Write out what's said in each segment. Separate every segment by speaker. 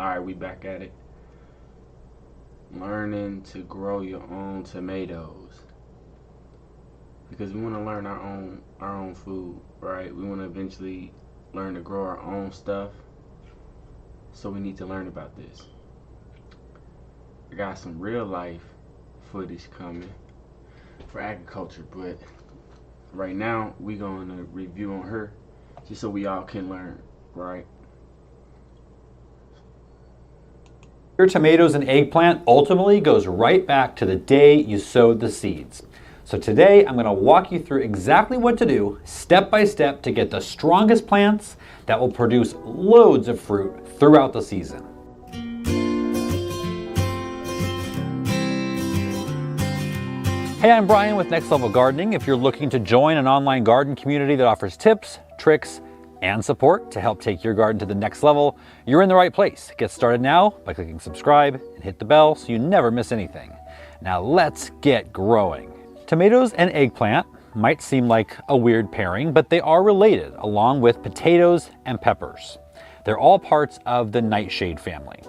Speaker 1: Alright, we back at it. Learning to grow your own tomatoes. Because we want to learn our own food, right? We want to eventually learn to grow our own stuff. So we need to learn about this. I got some real life footage coming for agriculture, but right now we going to review on her just so we all can learn, right?
Speaker 2: Your tomatoes and eggplant ultimately goes right back to the day you sowed the seeds. So today I'm going to walk you through exactly what to do step by step to get the strongest plants that will produce loads of fruit throughout the season. Hey, I'm Brian with Next Level Gardening. If you're looking to join an online garden community that offers tips, tricks, and support to help take your garden to the next level, you're in the right place. Get started now by clicking subscribe and hit the bell so you never miss anything. Now let's get growing. Tomatoes and eggplant might seem like a weird pairing, but they are related along with potatoes and peppers. They're all parts of the nightshade family.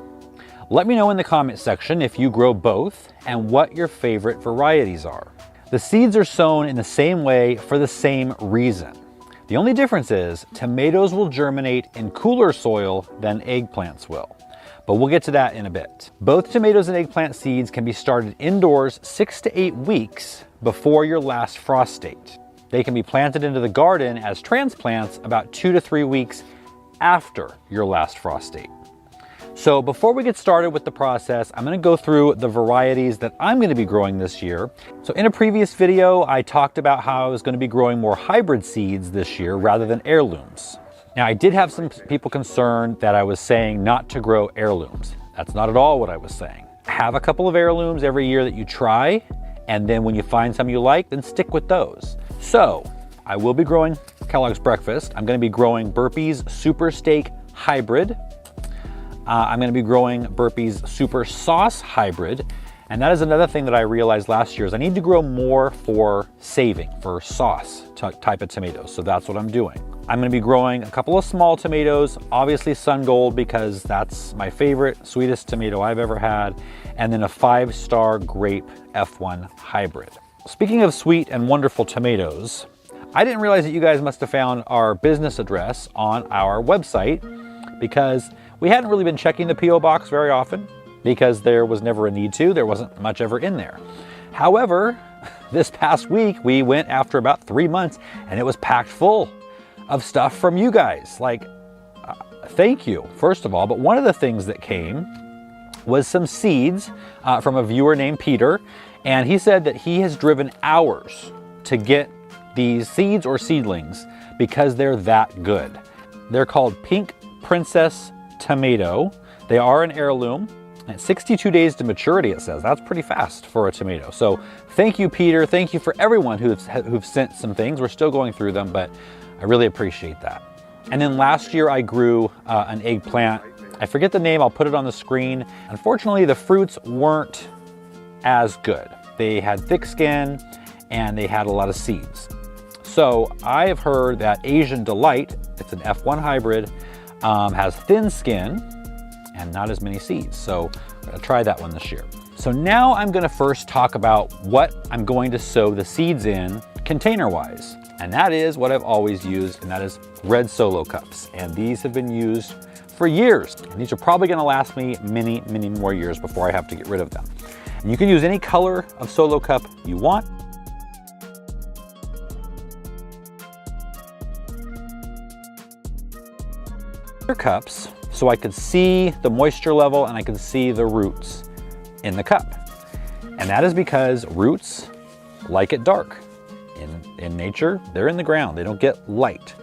Speaker 2: Let me know in the comment section if you grow both and what your favorite varieties are. The seeds are sown in the same way for the same reason. The only difference is tomatoes will germinate in cooler soil than eggplants will, but we'll get to that in a bit. Both tomatoes and eggplant seeds can be started indoors 6 to 8 weeks before your last frost date. They can be planted into the garden as transplants about 2 to 3 weeks after your last frost date. So before we get started with the process, I'm going to go through the varieties that I'm going to be growing this year. So in a previous video, I talked about how I was going to be growing more hybrid seeds this year rather than heirlooms. Now I did have some people concerned that I was saying not to grow heirlooms. That's not at all what I was saying. Have a couple of heirlooms every year that you try, and then when you find some you like, then stick with those. So I will be growing Kellogg's Breakfast. I'm going to be growing Burpee's Super Steak Hybrid. I'm going to be growing Burpee's Super Sauce Hybrid. And that is another thing that I realized last year is I need to grow more for saving, for sauce type of tomatoes. So that's what I'm doing. I'm going to be growing a couple of small tomatoes, obviously Sun Gold because that's my favorite, sweetest tomato I've ever had. And then a 5-star grape F1 hybrid. Speaking of sweet and wonderful tomatoes, I didn't realize that you guys must have found our business address on our website because we hadn't really been checking the P.O. box very often because there was never a need to. There wasn't much ever in there. However, this past week we went after about 3 months and it was packed full of stuff from you guys. Like, thank you, first of all. But one of the things that came was some seeds from a viewer named Peter. And he said that he has driven hours to get these seeds or seedlings because they're that good. They're called Pink Princess Tomato. They are an heirloom and 62 days to maturity, it says. That's pretty fast for a tomato. So thank you, Peter. Thank you for everyone who've sent some things. We're still going through them, but I really appreciate that. And then last year I grew an eggplant. I forget the name, I'll put it on the screen. Unfortunately, the fruits weren't as good. They had thick skin and they had a lot of seeds. So I have heard that Asian Delight, it's an F1 hybrid, has thin skin and not as many seeds. So I'm gonna try that one this year. So now I'm gonna first talk about what I'm going to sow the seeds in container-wise. And that is what I've always used, and that is red Solo cups. And these have been used for years. And these are probably gonna last me many, many more years before I have to get rid of them. And you can use any color of Solo cup you want. Cups so I could see the moisture level and I could see the roots in the cup. And that is because roots like it dark. In nature, they're in the ground, they don't get light.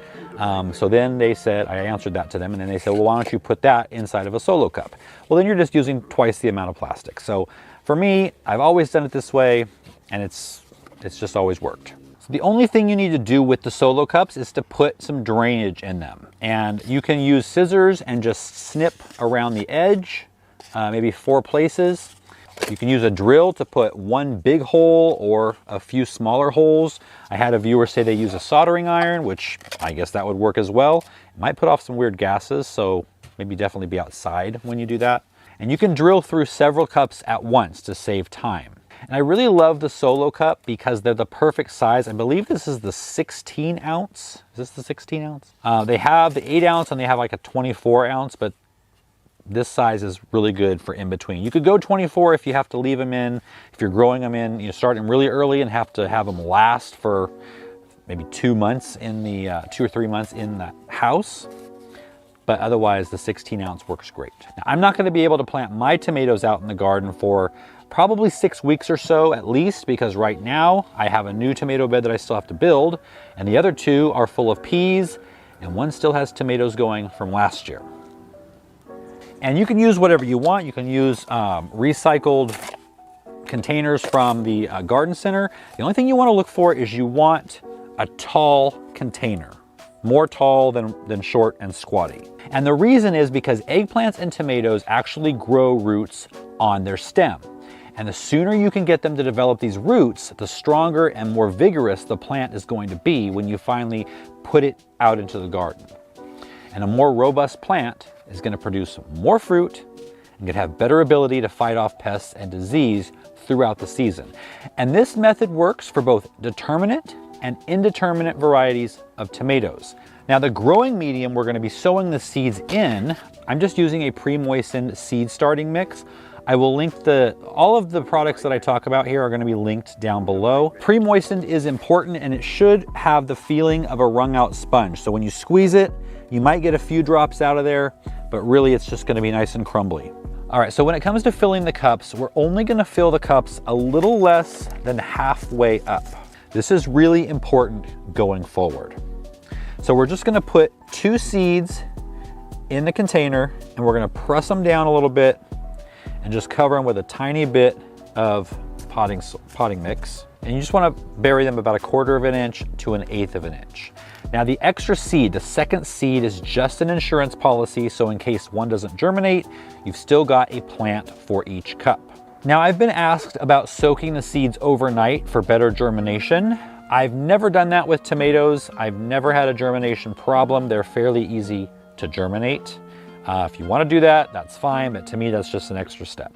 Speaker 2: So then they said, I answered that to them, and then they said, well, why don't you put that inside of a Solo cup? Well, then you're just using twice the amount of plastic. So for me, I've always done it this way, and it's just always worked. The only thing you need to do with the Solo cups is to put some drainage in them. And you can use scissors and just snip around the edge, maybe 4 places. You can use a drill to put one big hole or a few smaller holes. I had a viewer say they use a soldering iron, which I guess that would work as well. It might put off some weird gases, so maybe definitely be outside when you do that. And you can drill through several cups at once to save time. And I really love the Solo cup because they're the perfect size. I believe this is the 16 ounce. Is this the 16 ounce? They have the 8 ounce and they have like a 24 ounce, but this size is really good for in between. You could go 24 if you have to leave them in, if you're growing them in, you start them really early and have to have them last for maybe 2 months in the, 2 or 3 months in the house. But otherwise the 16 ounce works great. Now, I'm not gonna be able to plant my tomatoes out in the garden for probably 6 weeks or so at least, because right now I have a new tomato bed that I still have to build, and the other 2 are full of peas, and one still has tomatoes going from last year. And you can use whatever you want. You can use recycled containers from the garden center. The only thing you want to look for is you want a tall container, more tall than short and squatty. And the reason is because eggplants and tomatoes actually grow roots on their stem. And the sooner you can get them to develop these roots, the stronger and more vigorous the plant is going to be when you finally put it out into the garden. And a more robust plant is going to produce more fruit and can have better ability to fight off pests and disease throughout the season. And this method works for both determinate and indeterminate varieties of tomatoes. Now the growing medium we're going to be sowing the seeds in, I'm just using a pre-moistened seed starting mix. I will link all of the products that I talk about here are going to be linked down below. Pre-moistened is important and it should have the feeling of a wrung out sponge. So when you squeeze it, you might get a few drops out of there, but really it's just going to be nice and crumbly. All right, so when it comes to filling the cups, we're only going to fill the cups a little less than halfway up. This is really important going forward. So we're just going to put 2 seeds in the container and we're going to press them down a little bit and just cover them with a tiny bit of potting mix. And you just want to bury them about 1/4 of an inch to 1/8 of an inch. Now the extra seed, the second seed, is just an insurance policy, so in case one doesn't germinate, you've still got a plant for each cup. Now I've been asked about soaking the seeds overnight for better germination. I've never done that with tomatoes. I've never had a germination problem. They're fairly easy to germinate. If you want to do that, that's fine, but to me that's just an extra step.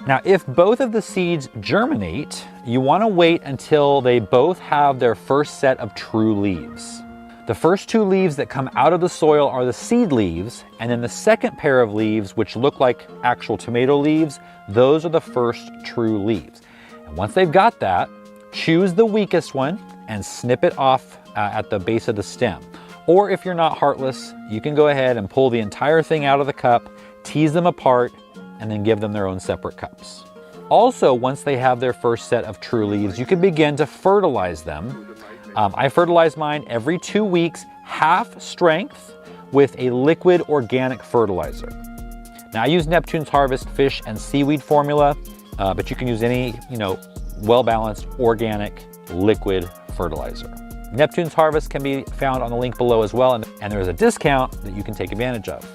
Speaker 2: Now if both of the seeds germinate, you want to wait until they both have their first set of true leaves. The first 2 leaves that come out of the soil are the seed leaves, and then the second pair of leaves, which look like actual tomato leaves, those are the first true leaves. And once they've got that, choose the weakest one and snip it off at the base of the stem. Or if you're not heartless, you can go ahead and pull the entire thing out of the cup, tease them apart, and then give them their own separate cups. Also, once they have their first set of true leaves, you can begin to fertilize them. I fertilize mine every 2 weeks, half strength, with a liquid organic fertilizer. Now I use Neptune's Harvest fish and seaweed formula, but you can use any, well-balanced organic liquid fertilizer. Neptune's Harvest can be found on the link below as well, and there is a discount that you can take advantage of.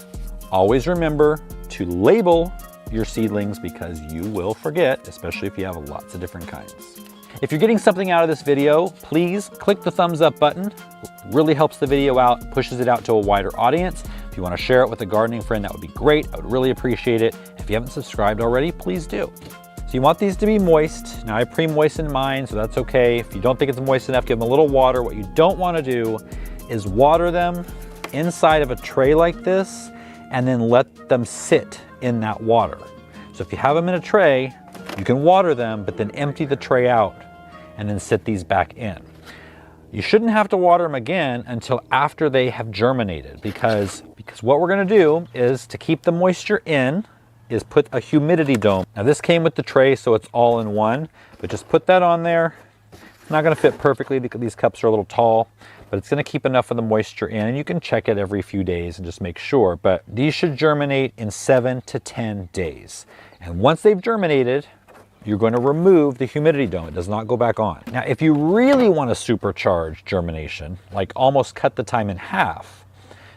Speaker 2: Always remember to label your seedlings because you will forget, especially if you have lots of different kinds. If you're getting something out of this video, please click the thumbs up button. It really helps the video out, pushes it out to a wider audience. If you want to share it with a gardening friend, that would be great. I would really appreciate it. If you haven't subscribed already, please do. So you want these to be moist. Now I pre-moistened mine, so that's okay. If you don't think it's moist enough, give them a little water. What you don't want to do is water them inside of a tray like this and then let them sit in that water. So if you have them in a tray, you can water them, but then empty the tray out and then sit these back in. You shouldn't have to water them again until after they have germinated because what we're gonna do is to keep the moisture in is put a humidity dome. Now this came with the tray, so it's all in one, but just put that on there. It's not gonna fit perfectly because these cups are a little tall, but it's gonna keep enough of the moisture in, and you can check it every few days and just make sure. But these should germinate in 7 to 10 days. And once they've germinated, you're going to remove the humidity dome. It does not go back on. Now, if you really want to supercharge germination, like almost cut the time in half,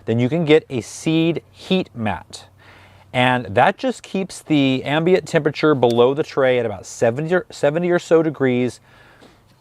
Speaker 2: then you can get a seed heat mat. And that just keeps the ambient temperature below the tray at about 70 or so degrees.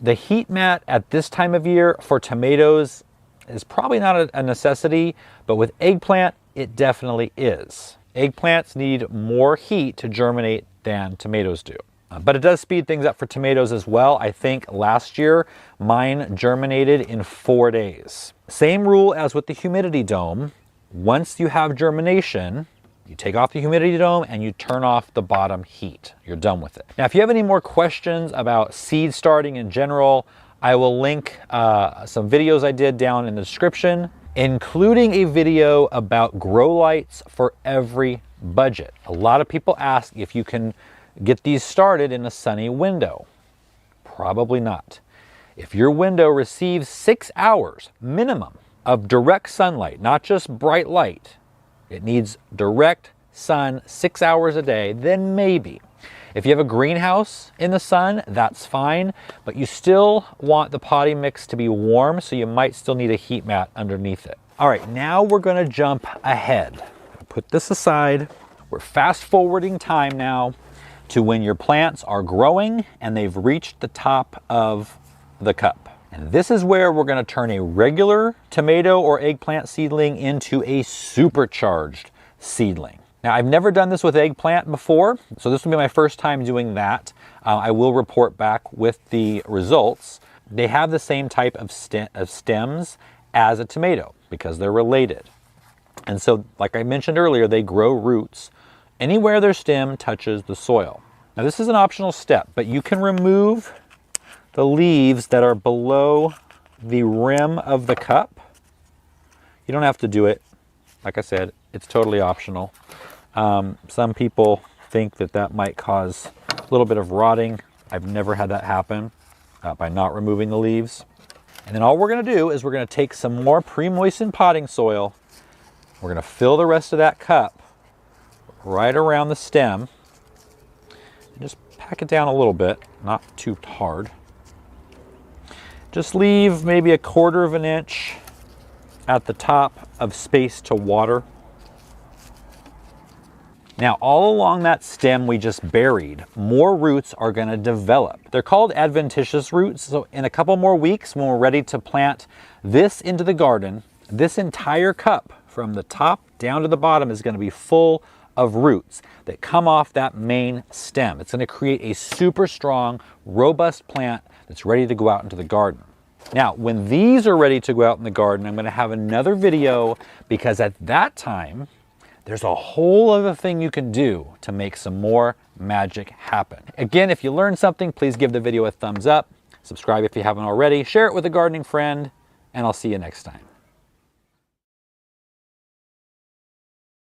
Speaker 2: The heat mat at this time of year for tomatoes is probably not a necessity, but with eggplant, it definitely is. Eggplants need more heat to germinate than tomatoes do. But it does speed things up for tomatoes as well. I think last year mine germinated in 4 days. Same rule as with the humidity dome. Once you have germination, you take off the humidity dome and you turn off the bottom heat. You're done with it. Now, if you have any more questions about seed starting in general, I will link some videos I did down in the description, including a video about grow lights for every budget. A lot of people ask if you can get these started in a sunny window. Probably not. If your window receives 6 hours minimum of direct sunlight, not just bright light, it needs direct sun 6 hours a day, then maybe. If you have a greenhouse in the sun, that's fine, but you still want the potting mix to be warm, so you might still need a heat mat underneath it. All right, now we're gonna jump ahead. Put this aside. We're fast forwarding time now to when your plants are growing and they've reached the top of the cup. And this is where we're gonna turn a regular tomato or eggplant seedling into a supercharged seedling. Now, I've never done this with eggplant before, so this will be my first time doing that. I will report back with the results. They have the same type of stems as a tomato because they're related. And so, like I mentioned earlier, they grow roots anywhere their stem touches the soil. Now, this is an optional step, but you can remove the leaves that are below the rim of the cup. You don't have to do it. Like I said, it's totally optional. Some people think that that might cause a little bit of rotting. I've never had that happen by not removing the leaves. And then all we're gonna do is we're gonna take some more pre-moistened potting soil. We're gonna fill the rest of that cup right around the stem and just pack it down a little bit, not too hard. Just leave maybe 1/4 of an inch at the top of space to water. Now, all along that stem we just buried, more roots are going to develop. They're called adventitious roots. So in a couple more weeks, when we're ready to plant this into the garden, this entire cup from the top down to the bottom is going to be full of roots that come off that main stem. It's going to create a super strong, robust plant that's ready to go out into the garden. Now, when these are ready to go out in the garden, I'm going to have another video because at that time, there's a whole other thing you can do to make some more magic happen. Again, if you learned something, please give the video a thumbs up. Subscribe if you haven't already. Share it with a gardening friend, and I'll see you next time.